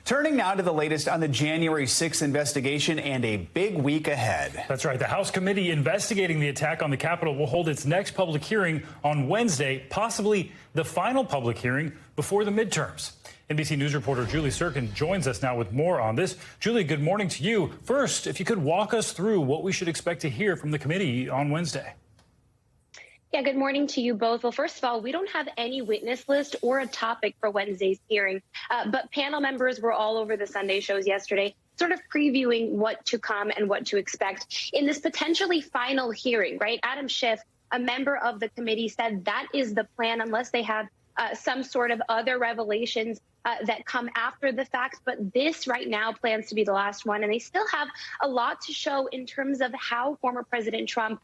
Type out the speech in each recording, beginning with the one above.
Turning now to the latest on the January 6th investigation and a big week ahead. That's right. The House committee investigating the attack on the Capitol will hold its next public hearing on Wednesday, possibly the final public hearing before the midterms. NBC News reporter Julie Tsirkin joins us now with more on this. Julie, good morning to you. First, if you could walk us through what we should expect to hear from the committee on Wednesday. Yeah, good morning to you both. Well, first of all, we don't have any witness list or a topic for Wednesday's hearing, but panel members were all over the Sunday shows yesterday, sort of previewing what to come and what to expect in this potentially final hearing, right? Adam Schiff, a member of the committee, said that is the plan unless they have some sort of other revelations that come after the fact. But this right now plans to be the last one. And they still have a lot to show in terms of how former President Trump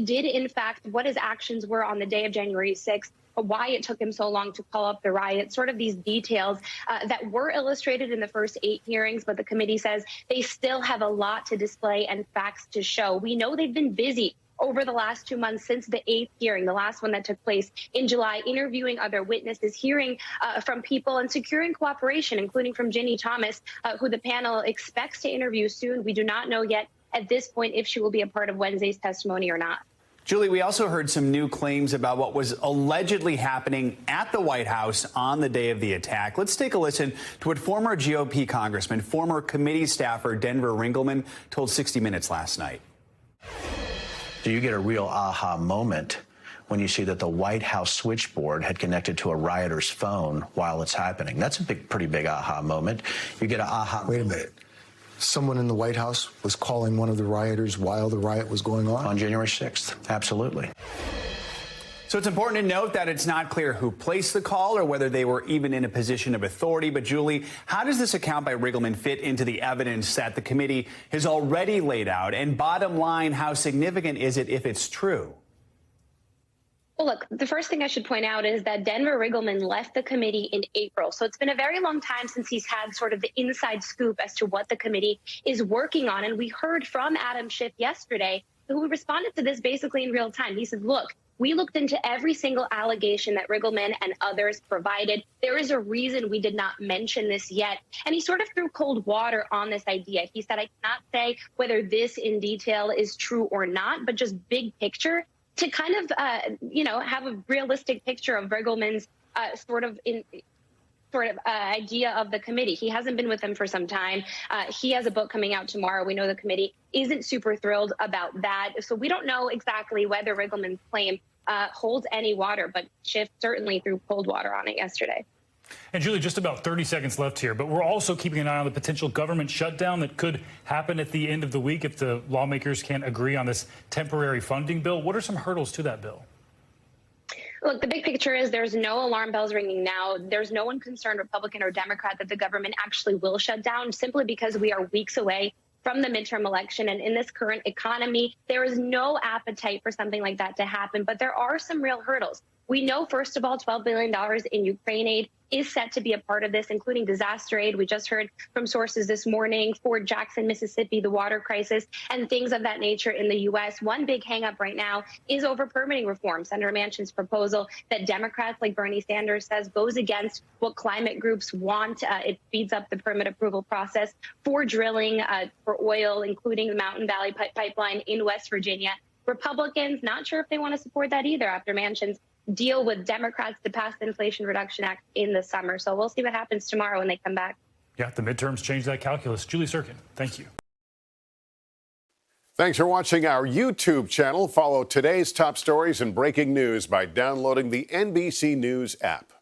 did, in fact, what his actions were on the day of January 6th, why it took him so long to call up the riot, sort of these details that were illustrated in the first 8 hearings. But the committee says they still have a lot to display and facts to show. We know they've been busy over the last 2 months since the 8th hearing, the last one that took place in July, interviewing other witnesses, hearing from people and securing cooperation, including from Ginny Thomas, who the panel expects to interview soon. We do not know yet at this point if she will be a part of Wednesday's testimony or not. Julie, we also heard some new claims about what was allegedly happening at the White House on the day of the attack. Let's take a listen to what former GOP congressman, former committee staffer Denver Ringelman told 60 Minutes last night. Do you get a real aha moment when you see that the White House switchboard had connected to a rioter's phone while it's happening? That's a pretty big aha moment. You get an aha. Wait a minute. Someone in the White House was calling one of the rioters while the riot was going on? On January 6th, absolutely. So it's important to note that it's not clear who placed the call or whether they were even in a position of authority. But, Julie, how does this account by Ringelman fit into the evidence that the committee has already laid out? And bottom line, how significant is it if it's true? Well, look, the first thing I should point out is that Denver Ringelman left the committee in April. So it's been a very long time since he's had sort of the inside scoop as to what the committee is working on. And we heard from Adam Schiff yesterday, who responded to this basically in real time. He said, look, we looked into every single allegation that Ringelman and others provided. There is a reason we did not mention this yet. And he sort of threw cold water on this idea. He said, I cannot say whether this in detail is true or not, but just big picture to kind of, have a realistic picture of Ringelman's idea of the committee. He hasn't been with them for some time. He has a book coming out tomorrow. We know the committee isn't super thrilled about that. So we don't know exactly whether Ringelman's claim holds any water, but Schiff certainly threw cold water on it yesterday. And Julie, just about 30 seconds left here, but we're also keeping an eye on the potential government shutdown that could happen at the end of the week if the lawmakers can't agree on this temporary funding bill. What are some hurdles to that bill? Look, the big picture is there's no alarm bells ringing now. There's no one concerned, Republican or Democrat, that the government actually will shut down simply because we are weeks away from the midterm election. And in this current economy, there is no appetite for something like that to happen. But there are some real hurdles. We know, first of all, $12 billion in Ukraine aid is set to be a part of this, including disaster aid. We just heard from sources this morning, Fort Jackson, Mississippi, the water crisis, and things of that nature in the U.S. One big hangup right now is over permitting reform. Senator Manchin's proposal that Democrats like Bernie Sanders says goes against what climate groups want. It speeds up the permit approval process for drilling for oil, including the Mountain Valley Pipeline in West Virginia. Republicans, not sure if they want to support that either after Manchin's deal with Democrats to pass the Inflation Reduction Act in the summer. So we'll see what happens tomorrow when they come back. Yeah, the midterms change that calculus. Julie Tsirkin, thank you. Thanks for watching our YouTube channel. Follow today's top stories and breaking news by downloading the NBC News app.